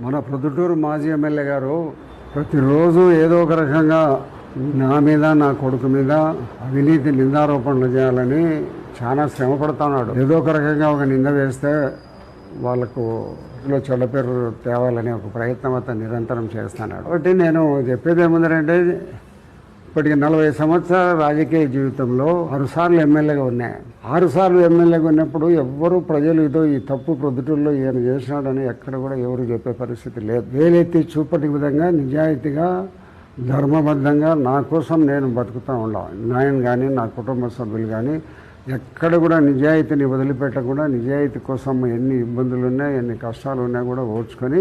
మన ప్రొద్దుటూరు మాజీ ఎమ్మెల్యే గారు ప్రతిరోజు ఏదో ఒక రకంగా నా మీద నా కొడుకు మీద అవినీతి నిందారోపణలు చేయాలని చాలా శ్రమ పడుతున్నాడు. ఏదో ఒక రకంగా ఒక నింద వేస్తే వాళ్ళకు చెడ్డ పేరు తేవాలని ఒక ప్రయత్నం అతను నిరంతరం చేస్తున్నాడు. కాబట్టి నేను చెప్పేది ఏముందంటే, ఇప్పటికి 40 సంవత్సరాల రాజకీయ జీవితంలో 6 సార్లు ఎమ్మెల్యేగా ఉన్నాయి. 6 సార్లు ఎమ్మెల్యేగా ఉన్నప్పుడు ఎవ్వరూ ప్రజలు ఇదో ఈ తప్పు ప్రొద్దుటూరులో ఈయన చేసినాడని ఎక్కడ కూడా ఎవరు చెప్పే పరిస్థితి లేదు. వేలెత్తి చూపటి విధంగా నిజాయితీగా ధర్మబద్ధంగా నా కోసం నేను బతుకుతూ ఉండాలి. నేను కానీ నా కుటుంబ సభ్యులు కానీ ఎక్కడ కూడా నిజాయితీని వదిలిపెట్టకుండా నిజాయితీ కోసం ఎన్ని ఇబ్బందులు ఉన్నాయి ఎన్ని కష్టాలు ఉన్నా కూడా ఓడ్చుకొని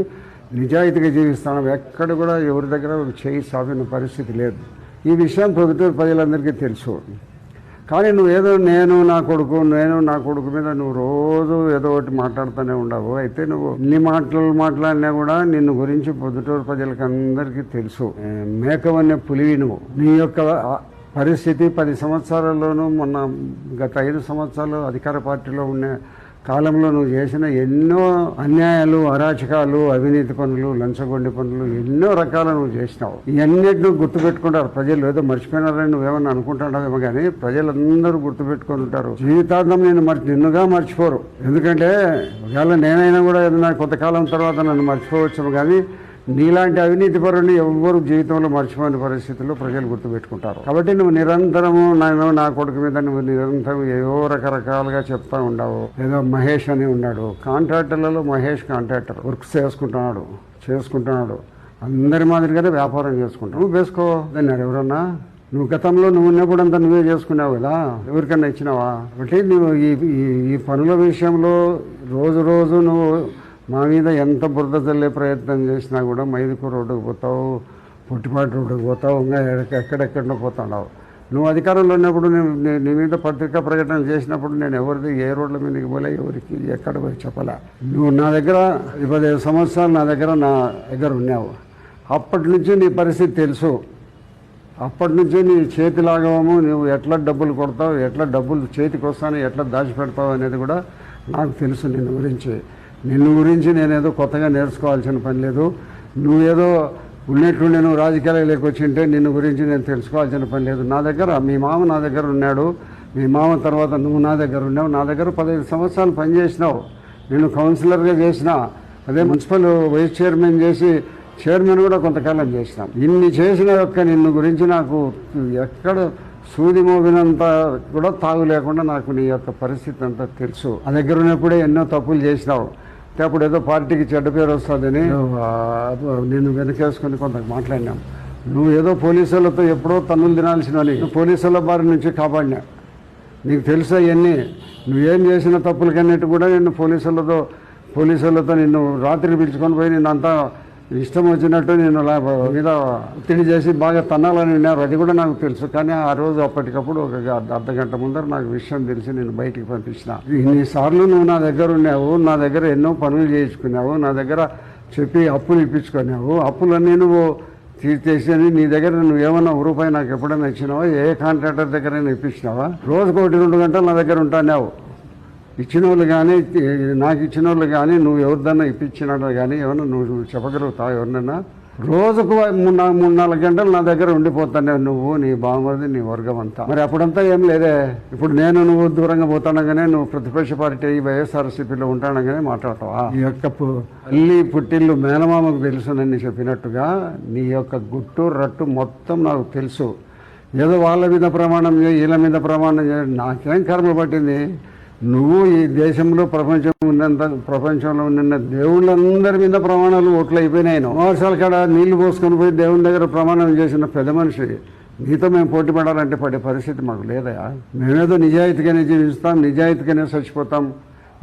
నిజాయితీగా జీవిస్తాను. ఎక్కడ కూడా ఎవరి దగ్గర చేయి సాపిన పరిస్థితి లేదు. ఈ విషయం ప్రొద్దుటూరు ప్రజలందరికీ తెలుసు. కానీ నువ్వేదో నేను నా కొడుకు మీద నువ్వు రోజు ఏదో ఒకటి మాట్లాడుతూనే ఉండవు. అయితే నువ్వు ఇన్ని మాట్లాడినా కూడా నిన్ను గురించి ప్రొద్దుటూరు ప్రజలకు అందరికీ తెలుసు. మేకవన్య పులివి నువ్వు. నీ యొక్క పరిస్థితి 10 సంవత్సరాల్లోనూ మొన్న గత 5 సంవత్సరాలు అధికార పార్టీలో ఉన్న కాలంలో నువ్వు చేసిన ఎన్నో అన్యాయాలు, అరాచకాలు, అవినీతి పనులు, లంచగొండి పనులు ఎన్నో రకాలు నువ్వు చేసినావు. ఇవన్నిటిని గుర్తుపెట్టుకుంటారు ప్రజలు. ఏదో మర్చిపోయినారని నువ్వేమన్నా అనుకుంటున్నావేమో కానీ ప్రజలందరూ గుర్తుపెట్టుకొని ఉంటారు. జీవితాంతం నిన్నుగా మర్చిపోరు. ఎందుకంటే ఒకవేళ నేనైనా కూడా ఏదైనా కొంతకాలం తర్వాత నన్ను మర్చిపోవచ్చాము, కానీ నీలాంటి అవినీతి పరుని ఎవ్వరు జీవితంలో మర్చిపోయిన పరిస్థితుల్లో ప్రజలు గుర్తుపెట్టుకుంటారు. కాబట్టి నువ్వు నిరంతరము నా కొడుకు మీద నువ్వు నిరంతరం ఏవో రకరకాలుగా చెప్తా ఉండవు. ఏదో మహేష్ అని ఉన్నాడు, కాంట్రాక్టర్లలో మహేష్ కాంట్రాక్టర్ వర్క్స్ చేసుకుంటున్నాడు. అందరి మాదిరిగానే వ్యాపారం చేసుకుంటావు. నువ్వు వేసుకో అన్నాడు ఎవరన్నా. నువ్వు గతంలో నువ్వు ఉన్నప్పుడు అంతా నువ్వే చేసుకున్నావు కదా, ఎవరికన్నా ఇచ్చినావా? కాబట్టి నువ్వు ఈ పనుల విషయంలో రోజు నువ్వు మా మీద ఎంత బురద చల్లే ప్రయత్నం చేసినా కూడా మైదుకూరు రోడ్డుకు పోతావు, పుట్టిపాటి రోడ్డుకు పోతావు, ఇంకా ఎక్కడెక్కడో పోతున్నావు. నువ్వు అధికారంలో ఉన్నప్పుడు నీ మీద పత్రికా ప్రకటన చేసినప్పుడు నేను ఎవరిది ఏ రోడ్ల మీదకి పోలే, ఎవరికి ఎక్కడ పోయి చెప్పలే. నువ్వు నా దగ్గర 25 సంవత్సరాలు నా దగ్గర ఉన్నావు. అప్పటి నుంచి నీ పరిస్థితి తెలుసు. అప్పటి నుంచి నీ చేతి లాగవము, నువ్వు ఎట్లా డబ్బులు కొడతావు, ఎట్లా డబ్బులు చేతికి వస్తాను, ఎట్లా దాచిపెడతావు అనేది కూడా నాకు తెలుసు. నిన్ను గురించి నేనేదో కొత్తగా నేర్చుకోవాల్సిన పని లేదు. నువ్వేదో ఉన్నట్టుండి నువ్వు రాజకీయాలకు వచ్చింటే నిన్ను గురించి నేను తెలుసుకోవాల్సిన పని లేదు. మీ మామ నా దగ్గర ఉన్నాడు. మీ మామ తర్వాత నువ్వు నా దగ్గర ఉన్నావు. నా దగ్గర 15 సంవత్సరాలు పనిచేసినావు. నేను కౌన్సిలర్గా చేసిన, అదే మున్సిపల్ వైస్ చైర్మన్ చేసి చైర్మన్ కూడా కొంతకాలం చేసినాం. ఇన్ని చేసిన యొక్క నిన్ను గురించి నాకు ఎక్కడ సూది మోగినంత కూడా తాగు లేకుండా నాకు నీ యొక్క పరిస్థితి అంతా తెలుసు. ఆ దగ్గర ఉన్నప్పుడే ఎన్నో తప్పులు చేసినావు. అప్పుడు ఏదో పార్టీకి చెడ్డ పేరు వస్తుందని నేను వెనకేసుకొని కొంత మాట్లాడినాం. నువ్వు ఏదో పోలీసులతో ఎప్పుడో తన్నులు తినాల్సినవని పోలీసుల బారి నుంచి కాపాడినా. నీకు తెలుసా ఇవన్నీ? నువ్వేం చేసిన తప్పులకన్నిటి కూడా నేను పోలీసులతో నిన్ను రాత్రి పిలుచుకొని పోయి నిన్నంతా ఇష్టం వచ్చినట్టు నేను మీద ఒత్తిడి చేసి బాగా తన్నాలని ఉన్నారు. అది కూడా నాకు తెలుసు. కానీ ఆ రోజు అప్పటికప్పుడు ఒక అర్ధగంట ముందర నాకు విషయం తెలిసి నేను బయటికి పంపించిన. ఇన్నిసార్లు నువ్వు నా దగ్గర ఉన్నావు, నా దగ్గర ఎన్నో పనులు చేయించుకున్నావు, నా దగ్గర చెప్పి అప్పులు ఇప్పించుకున్నావు. అప్పులన్నీ నువ్వు తీసేసి నీ దగ్గర నువ్వేమన్నా రూపాయి నాకు ఎప్పుడైనా ఇచ్చినావా? ఏ కాంట్రాక్టర్ దగ్గరైనా ఇప్పించినావా? రోజుకు 1-2 గంటలు నా దగ్గర ఉంటాన్నావు. ఇచ్చిన వాళ్ళు కానీ నాకు ఇచ్చిన వాళ్ళు కానీ నువ్వు ఎవరిదన్నా ఇప్పించినాడు కానీ ఏమన్నా నువ్వు చెప్పగలుగుతావు? ఎవరినైనా రోజుకు 3-4 గంటలు నా దగ్గర ఉండిపోతానే నువ్వు, నీ బావమరిది, నీ వర్గం అంతా. మరి అప్పుడంతా ఏం లేదే. ఇప్పుడు నువ్వు దూరంగా పోతానగానే నువ్వు ప్రతిపక్ష పార్టీ వైఎస్ఆర్సీపీలో ఉంటానగానే మాట్లాడతావా? ఈ యొక్క అల్లి పుట్టిల్లు మేనమామకు తెలుసునని చెప్పినట్టుగా నీ యొక్క గుట్టు రట్టు మొత్తం నాకు తెలుసు. ఏదో వాళ్ళ మీద ప్రమాణం చేయి, వీళ్ళ మీద ప్రమాణం చేయ, నాకేం కర్మ పట్టింది? నువ్వు ఈ దేశంలో ప్రపంచంలో ఉన్న దేవుళ్ళందరి మీద ప్రమాణాలు ఓట్లు అయిపోయినాయి. వర్షాల కాడ నీళ్లు పోసుకొని పోయి దేవుని దగ్గర ప్రమాణం చేసిన పెద్ద మనిషి నీతో మేము పోటీ పడాలంటే పడే పరిస్థితి మాకు లేదా? మేమేదో నిజాయితీగానే జీవిస్తాం, నిజాయితీగానే చచ్చిపోతాం.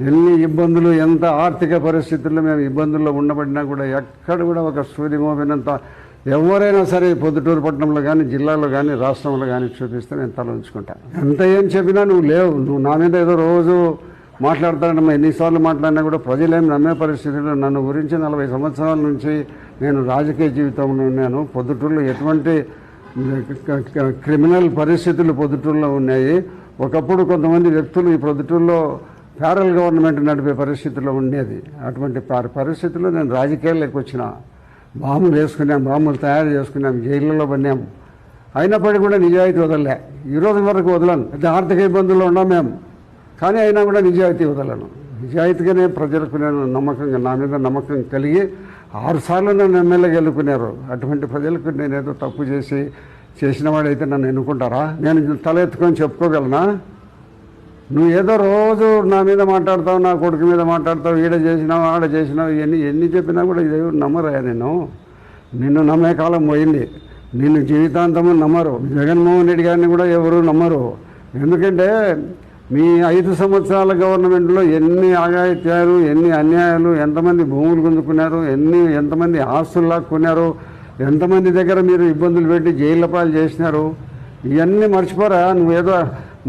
ఎన్ని ఇబ్బందులు, ఎంత ఆర్థిక పరిస్థితుల్లో మేము ఇబ్బందుల్లో ఉండబడినా కూడా ఎక్కడ కూడా ఒక సూది మోపినంత ఎవరైనా సరే పొద్దుటూరు పట్టణంలో కానీ, జిల్లాలో కానీ, రాష్ట్రంలో కానీ చూపిస్తే నేను తల ఉంచుకుంటాను. ఎంత ఏం చెప్పినా నువ్వు లేవు. నువ్వు నా మీద ఏదో రోజు మాట్లాడతానమ్మా. ఎన్నిసార్లు మాట్లాడినా కూడా ప్రజలేం నమ్మే పరిస్థితుల్లో నన్ను గురించి 40 సంవత్సరాల నుంచి నేను రాజకీయ జీవితంలో ఉన్నాను. పొద్దుటూరులో ఎటువంటి క్రిమినల్ పరిస్థితులు పొద్దుటూరులో ఉన్నాయి. ఒకప్పుడు కొంతమంది వ్యక్తులు ఈ పొద్దుటూరులో ప్యారల్ గవర్నమెంట్ నడిపే పరిస్థితుల్లో ఉండేది. అటువంటి పరిస్థితుల్లో నేను రాజకీయాల్లోకి వచ్చిన. బాంబులు వేసుకున్నాం, బాంబులు తయారు చేసుకున్నాం, జైళ్ళలో పడినాం. అయినప్పటికీ కూడా నిజాయితీ వదలలే. ఈరోజు వరకు వదలను. పెద్ద ఆర్థిక ఇబ్బందుల్లో ఉన్నాం మేము, కానీ అయినా కూడా నిజాయితీ వదలను. నిజాయితీగానే ప్రజలకు నేను నమ్మకంగా, నా మీద నమ్మకం కలిగి 6 సార్లు నన్ను ఎమ్మెల్యేగా ఎన్నుకున్నారు. అటువంటి ప్రజలకు నేనేదో తప్పు చేసిన వాడైతే నన్ను ఎన్నుకుంటారా? నేను తల ఎత్తుకొని చెప్పుకోగలనా? నువ్వు ఏదో రోజు నా మీద మాట్లాడతావు, నా కొడుకు మీద మాట్లాడతావు, ఈడ చేసినావు, ఆడ చేసినావు, ఎన్ని చెప్పినా కూడా ఇది నమ్మరా? నిన్ను నమ్మే కాలం పోయింది. నిన్ను జీవితాంతము నమ్మరు. జగన్మోహన్ రెడ్డి గారిని కూడా ఎవరు నమ్మరు. ఎందుకంటే మీ 5 సంవత్సరాల గవర్నమెంట్లో ఎన్ని ఆగాయిత్యాలు, ఎన్ని అన్యాయాలు, ఎంతమంది భూములు గుంజుకున్నారు, ఎంతమంది ఆస్తులు లాక్కున్నారు, ఎంతమంది దగ్గర మీరు ఇబ్బందులు పెట్టి జైళ్ళ పాలు చేసినారు. ఇవన్నీ మర్చిపోరా? నువ్వేదో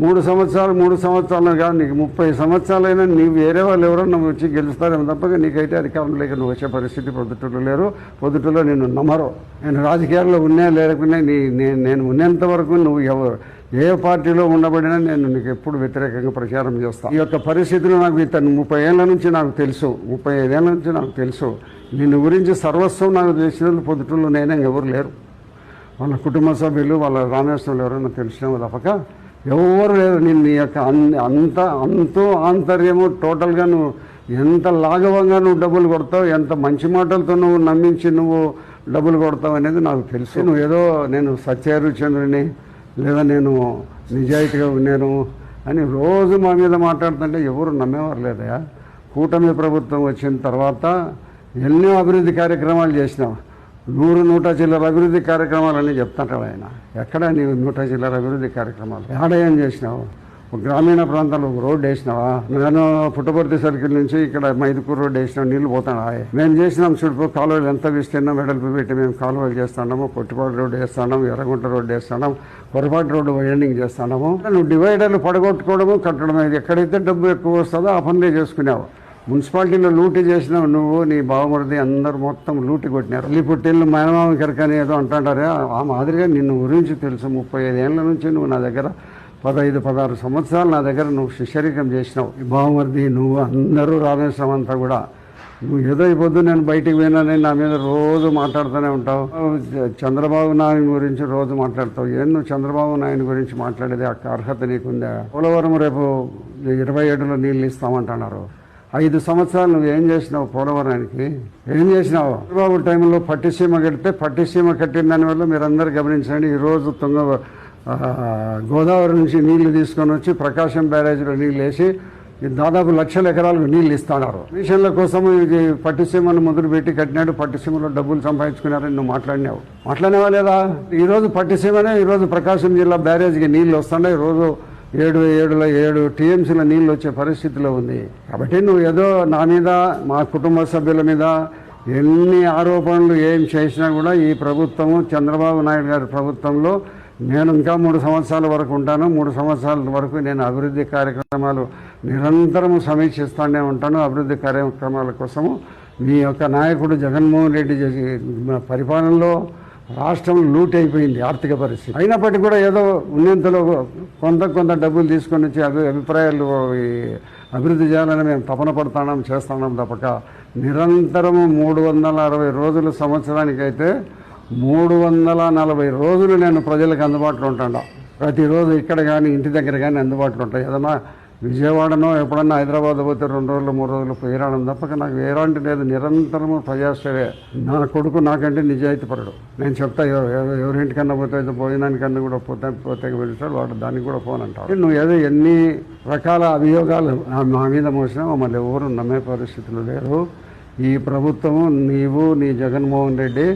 3 సంవత్సరాలు కాదు, నీకు 30 సంవత్సరాలైనా నీవు వేరే వాళ్ళు ఎవరన్నా వచ్చి గెలుస్తారేమో తప్పక నీకైతే అధికారం లేక నువ్వు వచ్చే పరిస్థితి పొద్దుటూరులో లేరు. పొద్దుటూరులో నిన్ను నమ్మరు. నేను రాజకీయాల్లో లేకున్నా నేను ఉన్నంత వరకు నువ్వు ఏ పార్టీలో ఉండబడినా నేను నీకు ఎప్పుడు వ్యతిరేకంగా ప్రచారం చేస్తాను. ఈ యొక్క పరిస్థితులు నాకు 30 ఏళ్ళ నుంచి నాకు తెలుసు, 35 ఏళ్ళ నుంచి నాకు తెలుసు. నిన్ను గురించి సర్వస్వం నాకు తెలిసిన పొద్దుటూరులో నేనే ఎవరు లేరు. వాళ్ళ కుటుంబ సభ్యులు, వాళ్ళ రామేశ్వరులు ఎవరైనా తెలిసినామో తప్పక ఎవరు లేరు. నేను నీ యొక్క అంతో ఆంతర్యము టోటల్గా నువ్వు ఎంత లాఘవంగా నువ్వు డబ్బులు కొడతావు, ఎంత మంచి మాటలతో నువ్వు నమ్మించి నువ్వు డబ్బులు కొడతావు అనేది నాకు తెలుసు. నువ్వు ఏదో నేను సత్యహరిశ్చంద్రుని లేదా నేను నిజాయితీగా ఉన్నాను అని రోజు మా మీద మాట్లాడుతుంటే ఎవరు నమ్మేవారు లేదయా. కూటమి ప్రభుత్వం వచ్చిన తర్వాత ఎన్నో అభివృద్ధి కార్యక్రమాలు చేసినావు. 100 చిల్లర అభివృద్ధి కార్యక్రమాలని చెప్తుంటాడు ఆయన. ఎక్కడ నీవు 100 చిల్లర అభివృద్ధి కార్యక్రమాలు ఏడ ఏం చేసినావు? గ్రామీణ ప్రాంతాల్లో ఒక రోడ్డు వేసినావా? నేను పుట్టపర్తి సర్కిల్ నుంచి ఇక్కడ మైదుకూరు రోడ్డు వేసినావు, నీళ్ళు పోతాడా? మేము చేసినాం చూడు, కాలువలు ఎంత విస్తీర్ణం వెడల్పు పెట్టి మేము కాలువలు చేస్తున్నాము. పొట్టిపాటు రోడ్డు వేస్తున్నాము, ఎర్రగుంట రోడ్డు వేస్తున్నాం, పొరపాటు రోడ్డు వైండింగ్ చేస్తున్నాము. నువ్వు డివైడర్లు పడగొట్టుకోవడము, కట్టడం, ఎక్కడైతే డబ్బు ఎక్కువ వస్తుందో ఆ పనులే చేసుకున్నావు. మున్సిపాలిటీలో లూటీ చేసినావు నువ్వు, నీ బావమరిది, అందరూ మొత్తం లూటీ కొట్టినారు. ఈ పుట్టిల్లు మేనమామ కెరకని ఏదో అంటారే, ఆ మాదిరిగా నిన్ను గురించి తెలుసు. 35 ఏళ్ళ నుంచి నువ్వు నా దగ్గర 15-16 సంవత్సరాలు నా దగ్గర నువ్వు శిష్యరికం చేసినావు. ఈ బావమరిది నువ్వు అందరూ రామేశ్వరం అంతా కూడా. నువ్వు ఏదో ఈ పొద్దు నేను బయటికి పోయినానని నా మీద రోజు మాట్లాడుతూనే ఉంటావు. చంద్రబాబు నాయుడు గురించి రోజు మాట్లాడతావు. ఏం నువ్వు చంద్రబాబు నాయుడు గురించి మాట్లాడేది అర్హత నీకుందా? పోలవరం రేపు 27లో నీళ్ళు ఇస్తామంటున్నారు. 5 సంవత్సరాలు నువ్వు ఏం చేసినావు? పోలవరానికి ఏం చేసినావు? చంద్రబాబు టైంలో పట్టిసీమ కడితే పట్టిసీమ కట్టిన దానివల్ల మీరందరూ గమనించండి. ఈరోజు గోదావరి నుంచి నీళ్లు తీసుకొని వచ్చి ప్రకాశం బ్యారేజ్లో నీళ్ళు వేసి దాదాపు 1,00,000 ఎకరాలకు నీళ్ళు ఇస్తున్నారు. మిషన్ల కోసం ఇది పట్టిసీమను మొదలుపెట్టి కట్టినాడు. పట్టిసీమలో డబ్బులు సంపాదించుకున్నారని నువ్వు మాట్లాడినావా లేదా? ఈరోజు పట్టిసీమనే ఈరోజు ప్రకాశం జిల్లా బ్యారేజ్కి నీళ్ళు వస్తున్నాయి. రోజు 7 టీఎంసీల నీళ్ళు వచ్చే పరిస్థితిలో ఉంది. కాబట్టి నువ్వు ఏదో నా మీద, మా కుటుంబ సభ్యుల మీద ఎన్ని ఆరోపణలు ఏం చేసినా కూడా ఈ ప్రభుత్వము, చంద్రబాబు నాయుడు గారి ప్రభుత్వంలో నేను ఇంకా 3 సంవత్సరాల వరకు ఉంటాను. 3 సంవత్సరాల వరకు నేను అభివృద్ధి కార్యక్రమాలు నిరంతరము సమీక్షిస్తూనే ఉంటాను. అభివృద్ధి కార్యక్రమాల కోసము మీ యొక్క నాయకుడు జగన్మోహన్ రెడ్డి పరిపాలనలో రాష్ట్రం లూట్ అయిపోయింది ఆర్థిక పరిస్థితి. అయినప్పటికీ కూడా ఏదో ఉన్నంతలో కొంత డబ్బులు తీసుకొని వచ్చి అభిప్రాయాలు అభివృద్ధి చేయాలని మేము తపన చేస్తున్నాం తప్పక నిరంతరము 360 రోజులు, సంవత్సరానికైతే 340 రోజులు నేను ప్రజలకు అందుబాటులో ఉంటాను. ప్రతిరోజు ఇక్కడ కానీ ఇంటి దగ్గర కానీ అందుబాటులో ఉంటాయి. ఏదన్నా విజయవాడనో ఎప్పుడన్నా హైదరాబాద్ పోతే 2 రోజులు 3 రోజులు పోయిరావడం తప్పక నాకు వేరంటి లేదు. నిరంతరము ప్రజాసేవే. నా కొడుకు నాకంటే నిజాయితీపరుడు. నేను చెప్తా, ఎవరింటికన్నా పోతే పోయినానికన్నా కూడా పోతే వెళ్తాడు వాడు, దానికి కూడా పోనంటాడు. నువ్వు ఏదో ఎన్ని రకాల అభియోగాలు మా మీద మోసినా మమ్మల్ని ఎవరు నమ్మే పరిస్థితులు లేరు. ఈ ప్రభుత్వము, నీవు, నీ జగన్మోహన్ రెడ్డి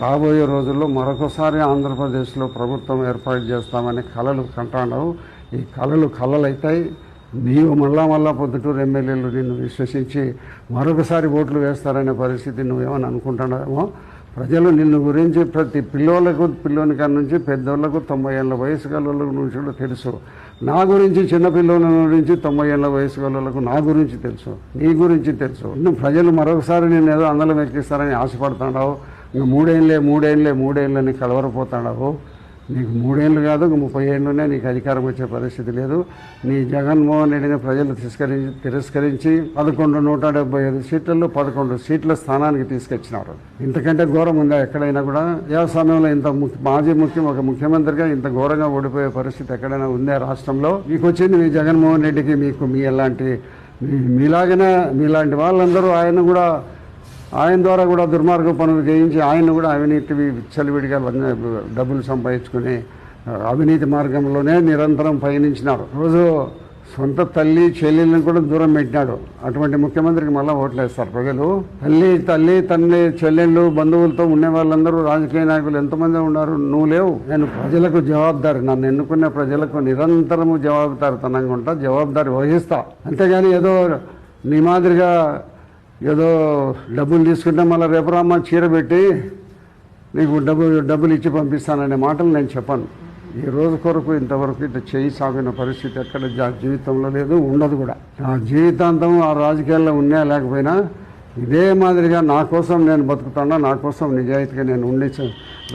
రాబోయే రోజుల్లో మరొకసారి ఆంధ్రప్రదేశ్లో ప్రభుత్వం ఏర్పాటు చేస్తామని కలలు కంటాడావు. ఈ కలలైతాయి. నీవు మళ్ళా పొద్దుటూరు ఎమ్మెల్యేలు నిన్ను విశ్వసించి మరొకసారి ఓట్లు వేస్తారనే పరిస్థితి నువ్వేమని అనుకుంటున్నావేమో. ప్రజలు నిన్ను గురించి ప్రతి పిల్లోనికాడ నుంచి పెద్దోళ్లకు 90 ఏళ్ళ వయసు గల నుంచి తెలుసు. నా గురించి చిన్నపిల్లల గురించి 90 ఏళ్ళ వయసు గలకు నా గురించి తెలుసు, నీ గురించి తెలుసు. నువ్వు ప్రజలు మరొకసారి నేను ఏదో అందలం ఎక్కిస్తారని ఆశపడుతున్నావు. ఇంకా 3 ఏళ్ళని కలవరపోతున్నావు. నీకు 3 ఏళ్ళు కాదు 30 ఏళ్ళనే నీకు అధికారం వచ్చే పరిస్థితి లేదు. నీ జగన్మోహన్ రెడ్డిని ప్రజలు తిరస్కరించి 175 సీట్లలో 11 సీట్ల స్థానానికి తీసుకొచ్చినారు. ఇంతకంటే ఘోరం ఉందా ఎక్కడైనా కూడా? ఏ సమయంలో ఇంత ఒక ముఖ్యమంత్రిగా ఇంత ఘోరంగా ఓడిపోయే పరిస్థితి ఎక్కడైనా ఉందా రాష్ట్రంలో? మీకు వచ్చింది మీ జగన్మోహన్ రెడ్డికి, మీలాంటి వాళ్ళందరూ ఆయన ద్వారా కూడా దుర్మార్గ పనులు చేయించి ఆయన కూడా అవినీతి విచ్చలవిడిగా డబ్బులు సంపాదించుకుని అవినీతి మార్గంలోనే నిరంతరం పయనించినాడు. రోజు సొంత తల్లి చెల్లెళ్ళని కూడా దూరం పెట్టినాడు. అటువంటి ముఖ్యమంత్రికి మళ్ళీ ఓట్లేస్తారు ప్రజలు. తల్లి తండ్రి చెల్లెళ్ళు బంధువులతో ఉండే వాళ్ళందరూ రాజకీయ నాయకులు ఎంతమంది ఉన్నారు? నువ్వు లేవు. నేను ప్రజలకు జవాబుదారి, నన్ను ఎన్నుకునే ప్రజలకు నిరంతరము జవాబుదారితనంగా ఉంటా, జవాబుదారి వహిస్తా. అంతేగాని ఏదో నీ మాదిరిగా ఏదో డబ్బులు తీసుకుంటే మళ్ళీ రేపు రామ్మ చీర పెట్టి నీకు డబ్బులు ఇచ్చి పంపిస్తాననే మాటలు నేను చెప్పాను. ఈ రోజు కొరకు ఇంతవరకు ఇట్లా చేయి సాగిన పరిస్థితి ఎక్కడ జీవితంలో లేదు, ఉండదు కూడా. నా జీవితాంతం ఆ రాజకీయాల్లో ఉన్నా లేకపోయినా ఇదే మాదిరిగా నా కోసం నేను బతుకుతాను, నా కోసం నిజాయితీగా నేను ఉండి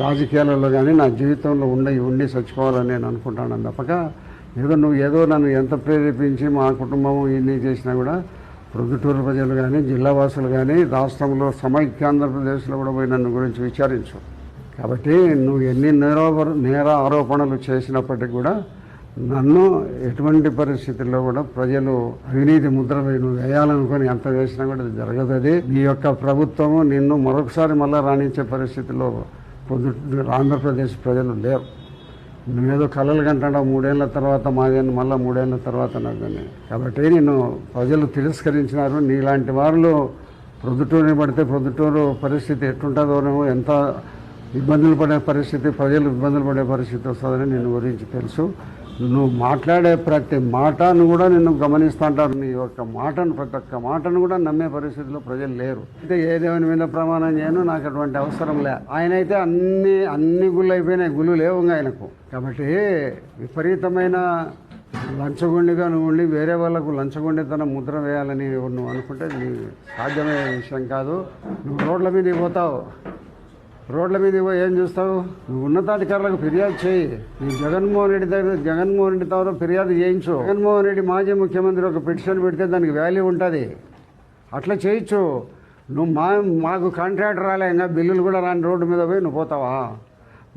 రాజకీయాలలో కానీ నా జీవితంలో ఉండి చచ్చిపోవాలని నేను అనుకుంటాను తప్పక నువ్వు నన్ను ఎంత ప్రేరేపించి మా కుటుంబం ఇన్ని చేసినా కూడా ప్రొద్దుటూరు ప్రజలు కానీ జిల్లా వాసులు కానీ రాష్ట్రంలో సమైక్య ఆంధ్రప్రదేశ్లో కూడా పోయి నన్ను గురించి విచారించు. కాబట్టి నువ్వు ఎన్ని నేర ఆరోపణలు చేసినప్పటికీ కూడా నన్ను ఎటువంటి పరిస్థితుల్లో కూడా ప్రజలు అవినీతి ముద్రపై నువ్వు వేయాలనుకొని ఎంత వేసినా కూడా జరగదు. అది నీ యొక్క ప్రభుత్వము నిన్ను మరొకసారి మళ్ళీ రాణించే పరిస్థితుల్లో ఆంధ్రప్రదేశ్ ప్రజలు లేరు. నువ్వేదో కళలు కంటాడో 3 ఏళ్ల తర్వాత మాదేని మళ్ళీ 3 ఏళ్ల తర్వాత నాదని. కాబట్టి నేను ప్రజలు తిరస్కరించినారు. నీలాంటి వాళ్ళు ప్రొద్దుటూరుని పడితే ప్రొద్దుటూరు పరిస్థితి ఎట్టుంటుందోనేమో, ఎంత ఇబ్బందులు పడే పరిస్థితి, ప్రజలు ఇబ్బందులు పడే పరిస్థితి వస్తుందని నేను గురించి తెలుసు. నువ్వు మాట్లాడే ప్రతి మాటను కూడా నిన్ను గమనిస్తూ అంటారు. నీ యొక్క ప్రతి ఒక్క మాటను కూడా నమ్మే పరిస్థితిలో ప్రజలు లేరు. అయితే ఏ దేవుని మీద ప్రమాణం చేయను, నాకు అటువంటి అవసరం లే. ఆయన అయితే అన్ని గుళ్ళు అయిపోయినాయి, గుళ్ళు లేవు ఆయనకు. కాబట్టి విపరీతమైన లంచగొండిగా నువ్వు ఉండి వేరే వాళ్ళకు లంచగొండితనం ముద్ర వేయాలని నువ్వు అనుకుంటే నీ సాధ్యమయ్యే విషయం కాదు. నువ్వు రోడ్ల మీదకి పోతావు, రోడ్ల మీద ఏం చూస్తావు? నువ్వు ఉన్నతాధికారులకు ఫిర్యాదు చేయి. నీ జగన్మోహన్ రెడ్డి ద్వారా ఫిర్యాదు చేయించు. జగన్మోహన్ రెడ్డి మాజీ ముఖ్యమంత్రి ఒక పిటిషన్ పెడితే దానికి వాల్యూ ఉంటుంది, అట్లా చేయొచ్చు. నువ్వు మాకు కాంట్రాక్ట్ రాలే, ఇంకా బిల్లులు కూడా రాని రోడ్డు మీద పోయి నువ్వు పోతావా?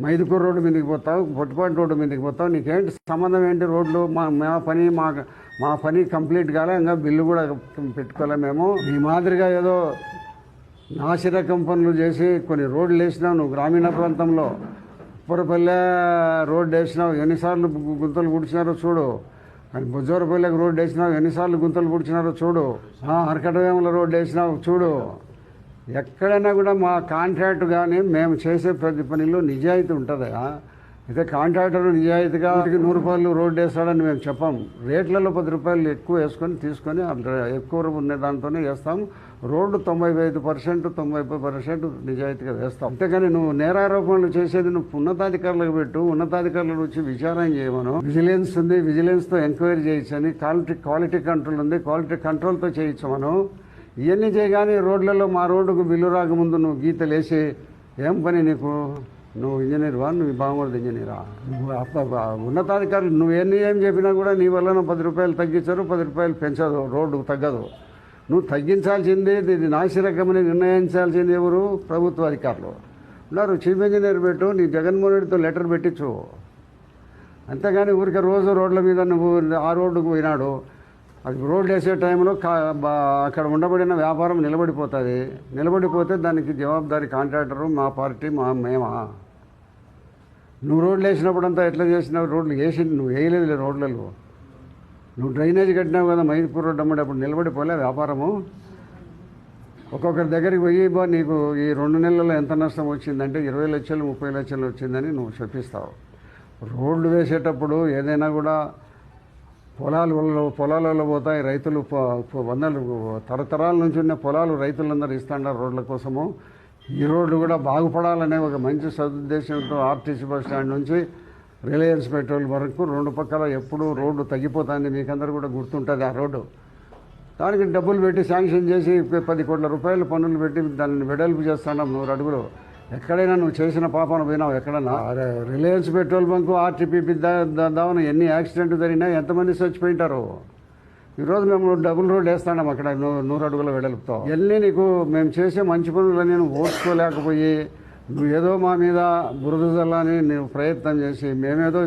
మైదుకూరు రోడ్డు మీదకి పోతావు, పొట్టుపాటి రోడ్డు మీదకి పోతావు. నీకేంటి సంబంధం ఏంటి? రోడ్లు మా పని కంప్లీట్ కాలే, ఇంకా బిల్లు కూడా పెట్టుకోలే మేము. ఈ మాదిరిగా ఏదో నాసిరకం పనులు చేసి కొన్ని రోడ్లు వేసినావు. నువ్వు గ్రామీణ ప్రాంతంలో ఉప్పరపల్లె రోడ్డు వేసినావు, ఎన్నిసార్లు గుంతలు పుడిచినారో చూడు. కానీ బొజ్జోరపల్లెకి రోడ్డు వేసినావు, ఎన్నిసార్లు గుంతలు పుడిచినారో చూడు. అరకటవేముల రోడ్డు వేసినావు చూడు. ఎక్కడైనా కూడా మా కాంట్రాక్ట్ కానీ మేము చేసే ప్రతి పనిలో నిజాయితీ ఉంటుందా? అయితే కాంట్రాక్టర్ నిజాయితీగా 100 రూపాయలు రోడ్డు వేస్తాడని మేము చెప్పాం. రేట్లలో 10 రూపాయలు ఎక్కువ తీసుకొని ఎక్కువ ఉన్న దాంతోనే వేస్తాం. రోడ్డు 95%, 90% నిజాయితీగా వేస్తాం. అంతేకాని నువ్వు నేరారోపణలు చేసేది నువ్వు ఉన్నతాధికారులకు పెట్టు, ఉన్నతాధికారుల నుంచి విచారణ చేయమను. విజిలెన్స్ ఉంది, విజిలెన్స్తో ఎంక్వైరీ చేయొచ్చని. క్వాలిటీ కంట్రోల్ ఉంది, క్వాలిటీ కంట్రోల్తో చేయించమను. ఇవన్నీ చేయగానే రోడ్లలో మా రోడ్డుకు బిల్లు రాకముందు నువ్వు గీతలు వేసి ఏం పని నీకు? నువ్వు ఇంజనీర్వా? నువ్వు బాగుండదు ఇంజనీరా? ఉన్నతాధికారులు నువ్వు ఏం చెప్పినా కూడా నీ వల్ల 10 రూపాయలు తగ్గించరు, 10 రూపాయలు పెంచదు, రోడ్డు తగ్గదు. నువ్వు తగ్గించాల్సింది, ఇది నాసిరకమని నిర్ణయించాల్సింది ఎవరు? ప్రభుత్వ అధికారులు ఉన్నారు. చీఫ్ ఇంజనీర్ పెట్టు, నీ జగన్మోహన్ రెడ్డితో లెటర్ పెట్టించు. అంతేగాని ఊరికే రోజు రోడ్ల మీద నువ్వు ఆ రోడ్డుకు పోయినాడు, అది రోడ్లు వేసే టైంలో అక్కడ ఉండబడిన వ్యాపారం నిలబడిపోతుంది. నిలబడిపోతే దానికి జవాబుదారీ కాంట్రాక్టరు మా పార్టీ మేమా? నువ్వు రోడ్లు వేసినప్పుడంతా ఎట్లా చేసినావు? రోడ్లు నువ్వు వేయలేదు రోడ్లలో. నువ్వు డ్రైనేజ్ కట్టినావు కదా మైదుకూరు రోడ్డు అమ్మేటప్పుడు, నిలబడిపోలే వ్యాపారము. ఒక్కొక్కరి దగ్గరికి పోయి నీకు ఈ 2 నెలల్లో ఎంత నష్టం వచ్చిందంటే 20 లక్షలు 30 లక్షలు వచ్చిందని నువ్వు చెప్పిస్తావు. రోడ్లు వేసేటప్పుడు ఏదైనా కూడా పొలాలలో పోతాయి. రైతులు తరతరాల నుంచి ఉన్న పొలాలు రైతులందరూ ఇస్తున్నారు రోడ్ల కోసము. ఈ రోడ్లు కూడా బాగుపడాలనే ఒక మంచి సదుద్దేశంతో ఆర్టీసీ బస్ స్టాండ్ నుంచి రిలయన్స్ పెట్రోల్ వరకు 2 పక్కల ఎప్పుడు రోడ్డు తగ్గిపోతుంది. మీకందరూ కూడా గుర్తుంటుంది ఆ రోడ్డు. దానికి డబ్బులు పెట్టి శాంక్షన్ చేసి 10 కోట్ల రూపాయలు పన్నులు పెట్టి దాన్ని వెడల్పు చేస్తున్నాం 100 అడుగులు. ఎక్కడైనా నువ్వు చేసిన పాపన పోయినావు ఎక్కడన్నా? రిలయన్స్ పెట్రోల్ బంకు ఆర్టీపీ దావన ఎన్ని యాక్సిడెంట్ జరిగినా ఎంతమంది చచ్చిపోయింటారు? ఈరోజు మేము డబుల్ రోడ్ వేస్తాం అక్కడ 100 అడుగుల వెడల్పుతో. ఎన్ని నీకు మేము చేసే మంచి పనులు నేను ఓర్చుకోలేకపోయి నువ్వు ఏదో మా మీద బురద జల్లని నువ్వు ప్రయత్నం చేసి మేమేదో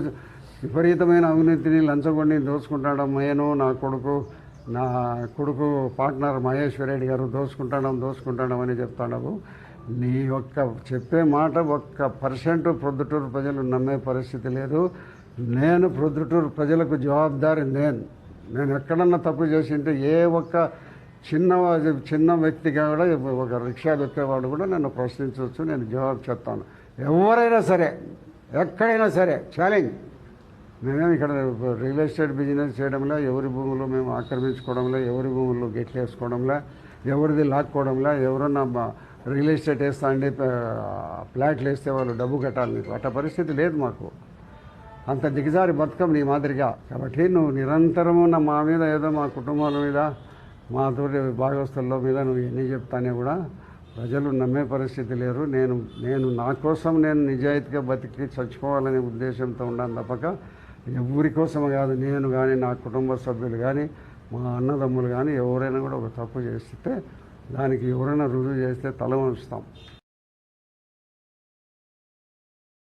విపరీతమైన అవినీతిని లంచగొండిని దోచుకుంటాడం, నేను నా కొడుకు పార్ట్నర్ మహేశ్వర్ రెడ్డి గారు దోచుకుంటాడం అని చెప్తాడు. నీ ఒక్క చెప్పే మాట 1% ప్రొద్దుటూరు ప్రజలు నమ్మే పరిస్థితి లేదు. నేను ప్రొద్దుటూరు ప్రజలకు జవాబుదారి. నేను ఎక్కడన్నా తప్పు చేసింటే ఏ ఒక్క చిన్న వ్యక్తిగా కూడా ఒక రిక్షా దొక్కేవాడు కూడా నన్ను ప్రశ్నించవచ్చు, నేను జవాబు చెప్తాను. ఎవరైనా సరే ఎక్కడైనా సరే ఛాలెంజ్. మేమేమి ఇక్కడ రియల్ ఎస్టేట్ బిజినెస్ చేయడంలో, ఎవరి భూములు మేము ఆక్రమించుకోవడంలో, ఎవరి భూముల్లో గెట్లు వేసుకోవడంలో, ఎవరిది లాక్కోవడంలో, ఎవరన్నా రియల్ ఎస్టేట్ వేస్తా అండి ఫ్లాట్లు వేస్తే వాళ్ళు డబ్బు కట్టాలి. నీకు అట్ట పరిస్థితి లేదు మాకు. అంత దిగజారి బతుకం నీ మాదిరిగా. కాబట్టి నువ్వు నిరంతరము మా మీద ఏదో మా కుటుంబాల మీద మాతోటి భాగస్తుల మీద నువ్వు ఎన్ని చెప్తానే కూడా ప్రజలు నమ్మే పరిస్థితి లేరు. నేను నా కోసం నేను నిజాయితీగా బతికి చచ్చిపోవాలనే ఉద్దేశంతో ఉన్నాను తప్పక ఎవరి కోసం కాదు. నేను కానీ నా కుటుంబ సభ్యులు కానీ మా అన్నదమ్ములు కానీ ఎవరైనా కూడా ఒక తప్పు చేస్తే దానికి ఎవరైనా రుజువు చేస్తే తల వంచుతాం.